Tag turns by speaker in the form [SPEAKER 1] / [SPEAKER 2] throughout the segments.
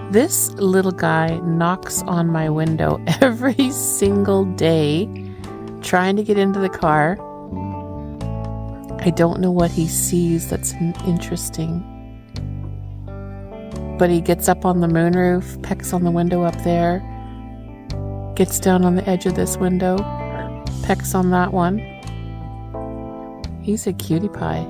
[SPEAKER 1] This little guy knocks on my window every single day, trying to get into the car. I don't know what he sees that's interesting, but he gets up on the moonroof, pecks on the window up there, gets down on the edge of this window, pecks on that one. He's a cutie pie.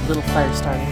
[SPEAKER 1] Little fire starting.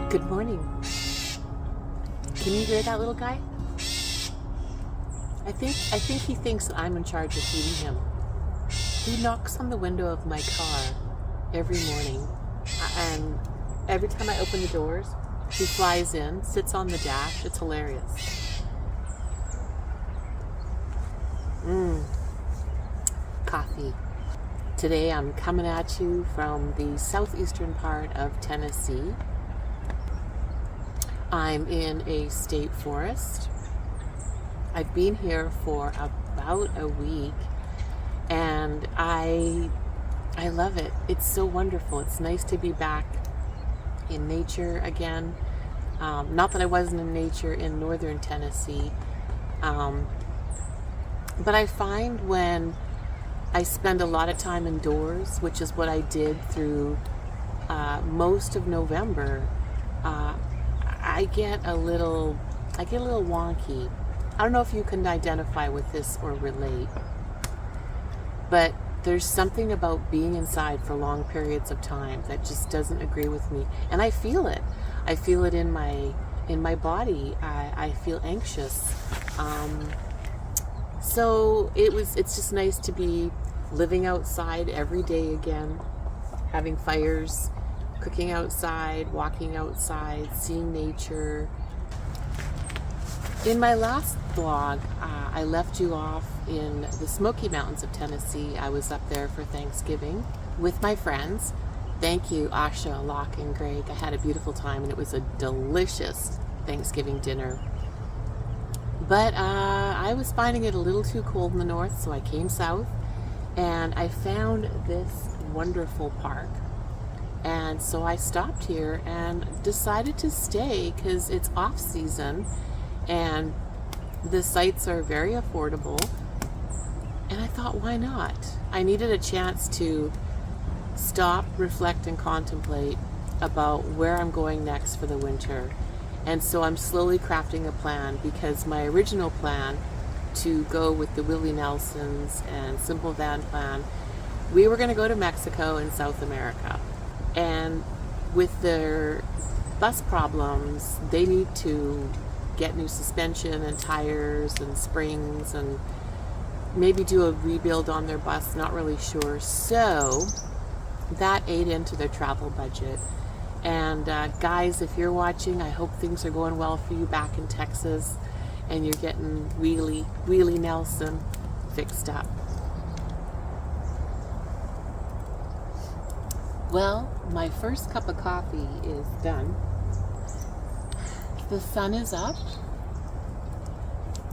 [SPEAKER 1] Good morning. Can you hear that little guy? I think he thinks that I'm in charge of feeding him. He knocks on the window of my car every morning, and every time I open the doors, he flies in, sits on the dash. It's hilarious. Coffee. Today I'm coming at you from the southeastern part of Tennessee. I'm in a state forest. I've been here for about a week, and I love it. It's so wonderful. It's nice to be back in nature again. Not that I wasn't in nature in northern Tennessee, but I find when I spend a lot of time indoors, which is what I did through most of November, I get a little wonky. I don't know if you can identify with this or relate, but there's something about being inside for long periods of time that just doesn't agree with me, and I feel it. I feel it in my body. I feel anxious. So it's just nice to be living outside every day again, having fires, cooking outside, walking outside, seeing nature. In my last vlog, I left you off in the Smoky Mountains of Tennessee. I was up there for Thanksgiving with my friends. Thank you, Asha, Locke, and Greg. I had a beautiful time, and it was a delicious Thanksgiving dinner. But I was finding it a little too cold in the north, so I came south, and I found this wonderful park. And so I stopped here and decided to stay because it's off season, and the sites are very affordable. And I thought, why not? I needed a chance to stop, reflect, and contemplate about where I'm going next for the winter. And so I'm slowly crafting a plan, because my original plan to go with the Willie Nelsons and Simple Van plan, we were going to go to Mexico and South America. And with their bus problems, they need to get new suspension and tires and springs and maybe do a rebuild on their bus, not really sure. So that ate into their travel budget. And guys, if you're watching, I hope things are going well for you back in Texas and you're getting Willie Nelson fixed up. Well, my first cup of coffee is done. The sun is up.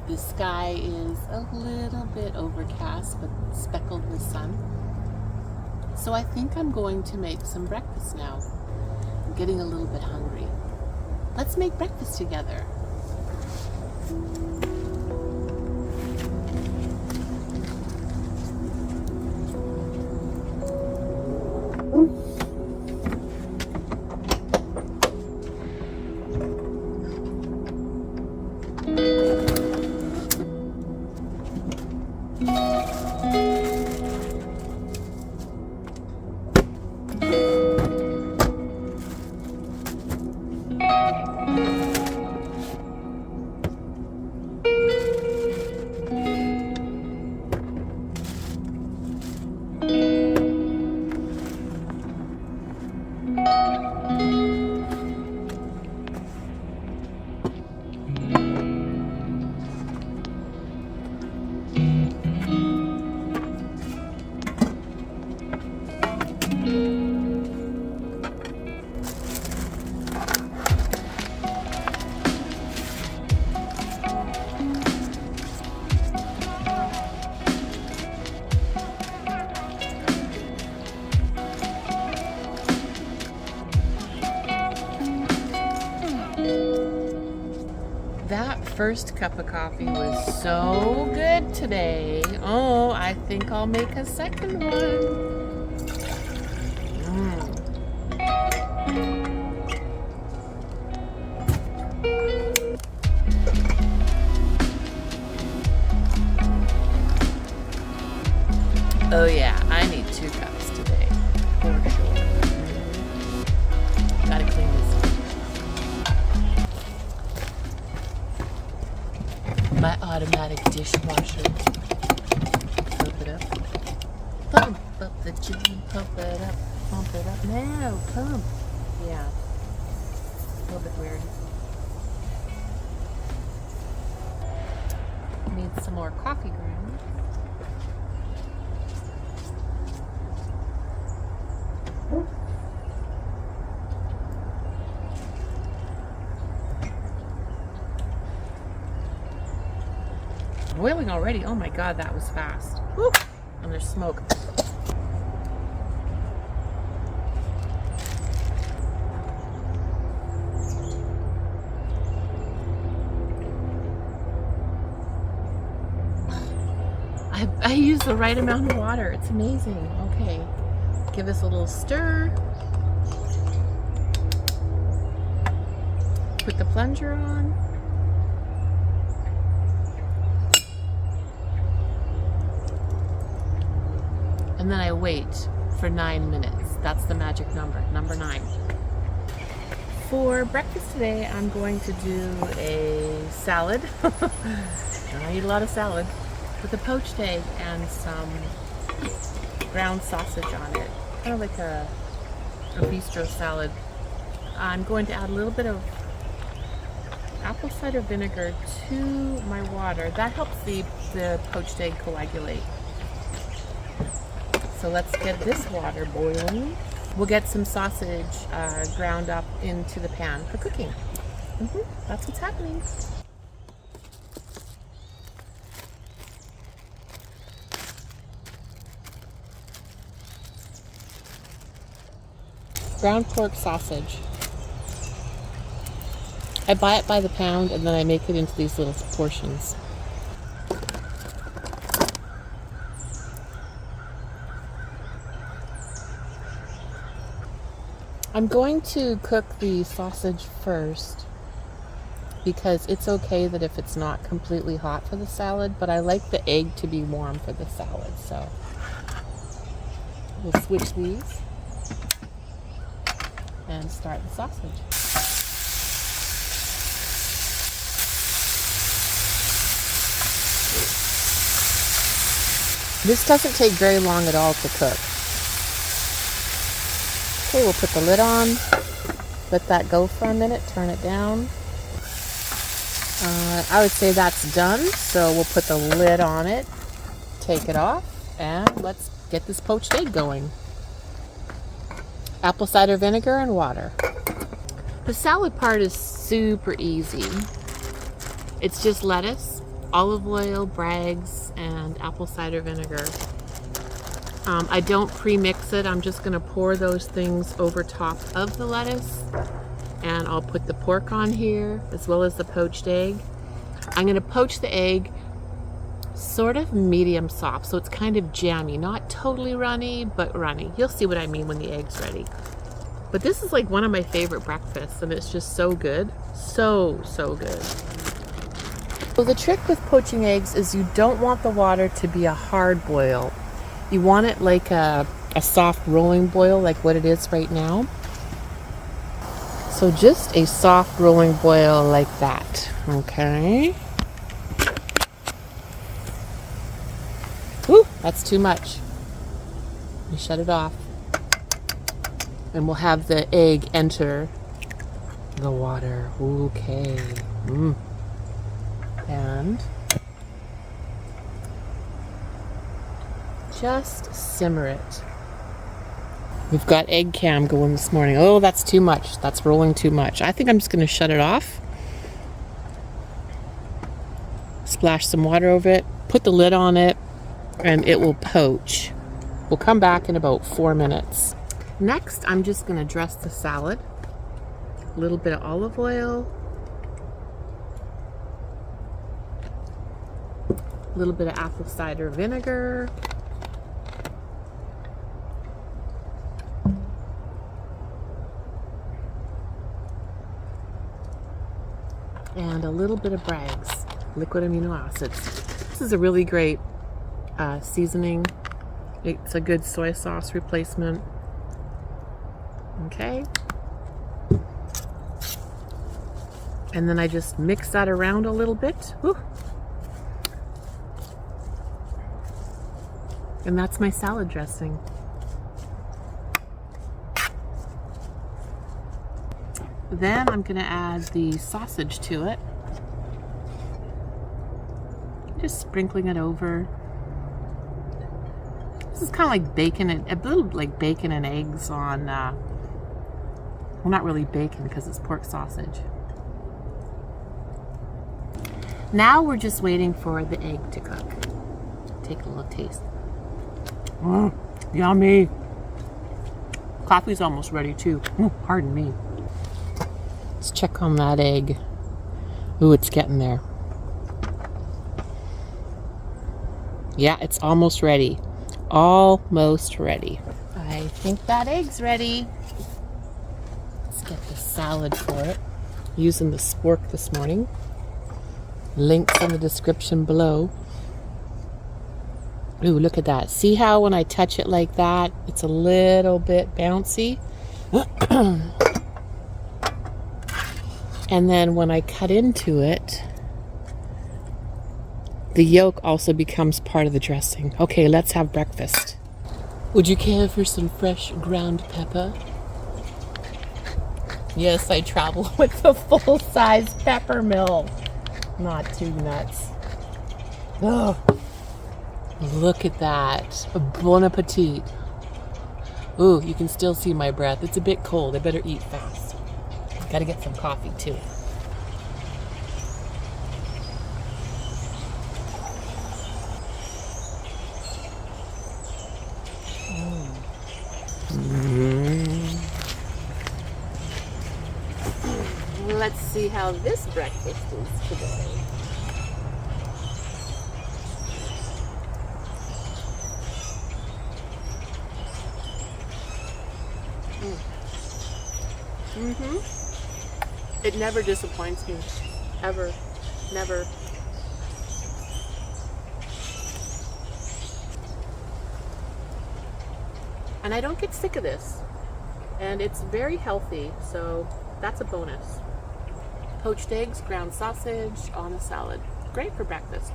[SPEAKER 1] The sky is a little bit overcast, but speckled with sun. So I think I'm going to make some breakfast now. I'm getting a little bit hungry. Let's make breakfast together. That first cup of coffee was so good today. Oh, I think I'll make a second one. Oh yeah, I need 2 cups today, for sure. Gotta clean this up. automatic dishwasher. Pump it up. Pump up the chicken. Pump it up. Pump it up. No, pump. Yeah. A little bit weird. Need some more coffee grounds. Boiling already. Oh my god, that was fast. Woo! And there's smoke. I use the right amount of water. It's amazing. Okay. Give this a little stir. Put the plunger on. And then I wait for 9 minutes. That's the magic number, number 9. For breakfast today, I'm going to do a salad. I eat a lot of salad. With a poached egg and some ground sausage on it. Kind of like a bistro salad. I'm going to add a little bit of apple cider vinegar to my water. That helps the poached egg coagulate. So let's get this water boiling. We'll get some sausage ground up into the pan for cooking. That's what's happening. Ground pork sausage. I buy it by the pound and then I make it into these little portions. I'm going to cook the sausage first because it's okay that if it's not completely hot for the salad, but I like the egg to be warm for the salad, so we'll switch these and start the sausage. This doesn't take very long at all to cook. Okay, we'll put the lid on, let that go for a minute, turn it down. I would say that's done, so we'll put the lid on it, take it off, and let's get this poached egg going. Apple cider vinegar and water. The salad part is super easy. It's just lettuce, olive oil, Bragg's, and apple cider vinegar. I don't pre-mix it. I'm just going to pour those things over top of the lettuce. And I'll put the pork on here as well as the poached egg. I'm going to poach the egg sort of medium soft, so it's kind of jammy, not totally runny, but runny. You'll see what I mean when the egg's ready. But this is like one of my favorite breakfasts, and it's just so good. So good. So the trick with poaching eggs is you don't want the water to be a hard boil. You want it like a soft rolling boil, like what it is right now. So just a soft rolling boil like that, okay? Whew, that's too much. You shut it off. And we'll have the egg enter the water. Okay. And just simmer it. We've got egg cam going this morning. Oh, that's too much. That's rolling too much. I think I'm just going to shut it off. Splash some water over it. Put the lid on it. And it will poach. We'll come back in about 4 minutes. Next, I'm just going to dress the salad. A little bit of olive oil. A little bit of apple cider vinegar. And a little bit of Bragg's liquid amino acids. This is a really great seasoning. It's a good soy sauce replacement. Okay. And then I just mix that around a little bit. Whew. And that's my salad dressing. Then I'm gonna add the sausage to it. Just sprinkling it over. This is kind of like bacon, a little like bacon and eggs on, well, not really bacon because it's pork sausage. Now we're just waiting for the egg to cook. Take a little taste. Yummy. Coffee's almost ready too. Pardon me. Let's check on that egg. Ooh, it's getting there. Yeah, it's almost ready. Almost ready. I think that egg's ready. Let's get the salad for it. Using the spork this morning. Links in the description below. Ooh, look at that. See how when I touch it like that, it's a little bit bouncy? And then when I cut into it, the yolk also becomes part of the dressing. Okay, let's have breakfast. Would you care for some fresh ground pepper? Yes, I travel with a full-size pepper mill. Not too nuts. Oh, look at that. Bon appetit. Ooh, you can still see my breath. It's a bit cold. I better eat fast. Gotta get some coffee too. Let's see how this breakfast is today. It never disappoints me. Ever. Never. And I don't get sick of this. And it's very healthy, so that's a bonus. Poached eggs, ground sausage on a salad. Great for breakfast.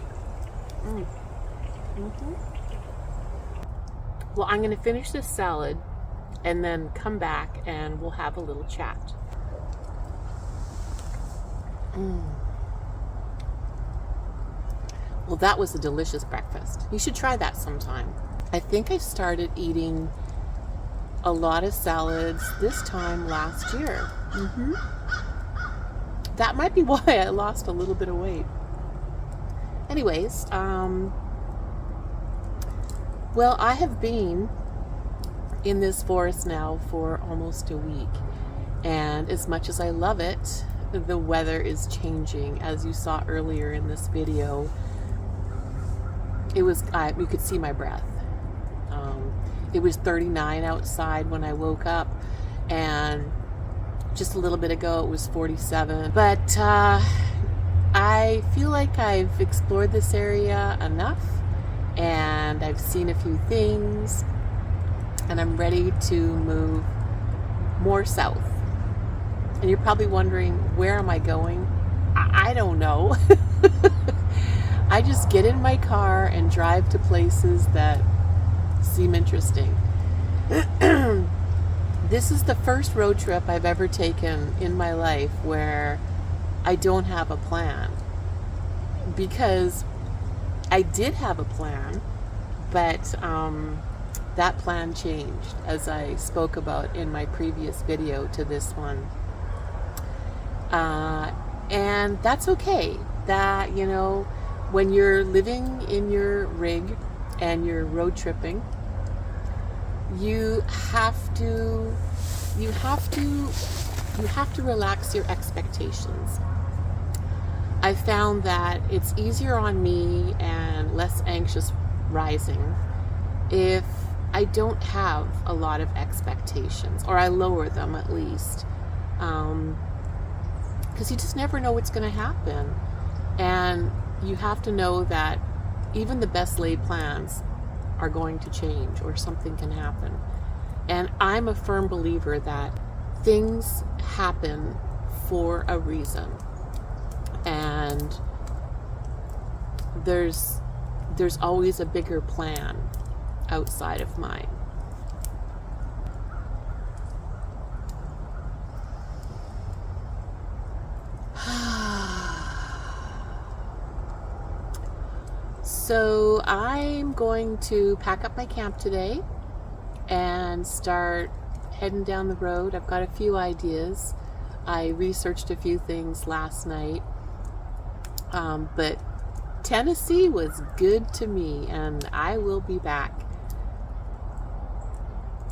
[SPEAKER 1] Well, I'm going to finish this salad and then come back and we'll have a little chat. Well, that was a delicious breakfast. You should try that sometime. I think I started eating a lot of salads this time last year. That might be why I lost a little bit of weight. Anyways, well, I have been in this forest now for almost a week. And as much as I love it, the weather is changing. As you saw earlier in this video, it was, you could see my breath. It was 39 outside when I woke up, and just a little bit ago it was 47. But I feel like I've explored this area enough, and I've seen a few things, and I'm ready to move more south. And you're probably wondering, where am I going? I don't know. I just get in my car and drive to places that seem interesting. This is the first road trip I've ever taken in my life where I don't have a plan. Because I did have a plan, but that plan changed, as I spoke about in my previous video to this one. And that's okay. That, you know, when you're living in your rig and you're road tripping, you have to relax your expectations. I found that it's easier on me and less anxious rising if I don't have a lot of expectations, or I lower them at least. Because you just never know what's going to happen. And you have to know that even the best laid plans are going to change, or something can happen. And I'm a firm believer that things happen for a reason. And there's always a bigger plan outside of mine. So I'm going to pack up my camp today and start heading down the road. I've got a few ideas. I researched a few things last night, but Tennessee was good to me, and I will be back.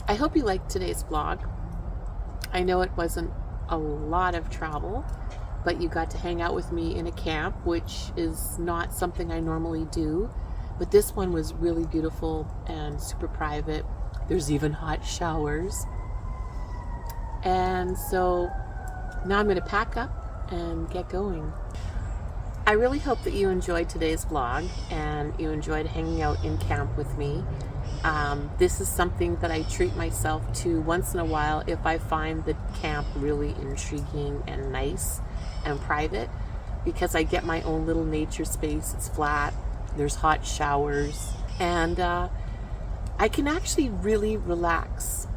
[SPEAKER 1] I hope you liked today's vlog. I know it wasn't a lot of travel, but you got to hang out with me in a camp, which is not something I normally do. But this one was really beautiful and super private. There's even hot showers. And so now I'm going to pack up and get going. I really hope that you enjoyed today's vlog and you enjoyed hanging out in camp with me. This is something that I treat myself to once in a while if I find the camp really intriguing and nice and private, because I get my own little nature space. It's flat, there's hot showers, and I can actually really relax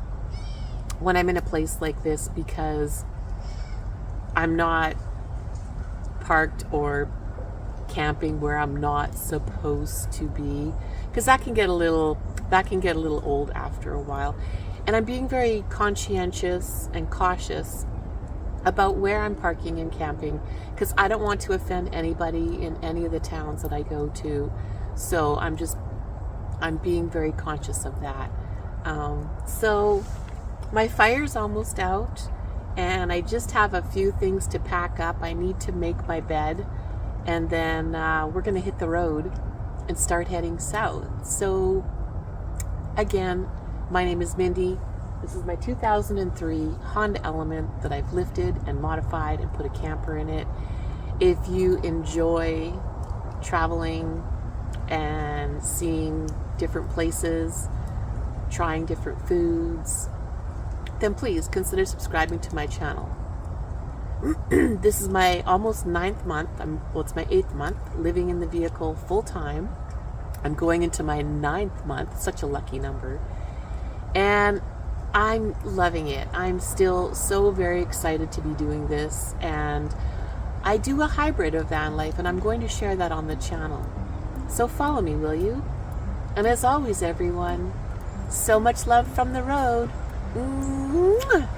[SPEAKER 1] when I'm in a place like this, because I'm not parked or camping where I'm not supposed to be, because that can get a little old after a while. And I'm being very conscientious and cautious about where I'm parking and camping, because I don't want to offend anybody in any of the towns that I go to. So I'm being very conscious of that. So my fire's almost out, and I just have a few things to pack up. I need to make my bed, and then we're gonna hit the road and start heading south. So again, my name is Mindy. This is my 2003 Honda ELMNT that I've lifted and modified and put a camper in it. If you enjoy traveling and seeing different places, trying different foods, then please consider subscribing to my channel. This is my almost 9th month. It's my 8th month living in the vehicle full time. I'm going into my 9th month, such a lucky number. And I'm loving it. I'm still so very excited to be doing this, and I do a hybrid of van life, and I'm going to share that on the channel. So follow me, will you? And as always, everyone, so much love from the road. Mwah.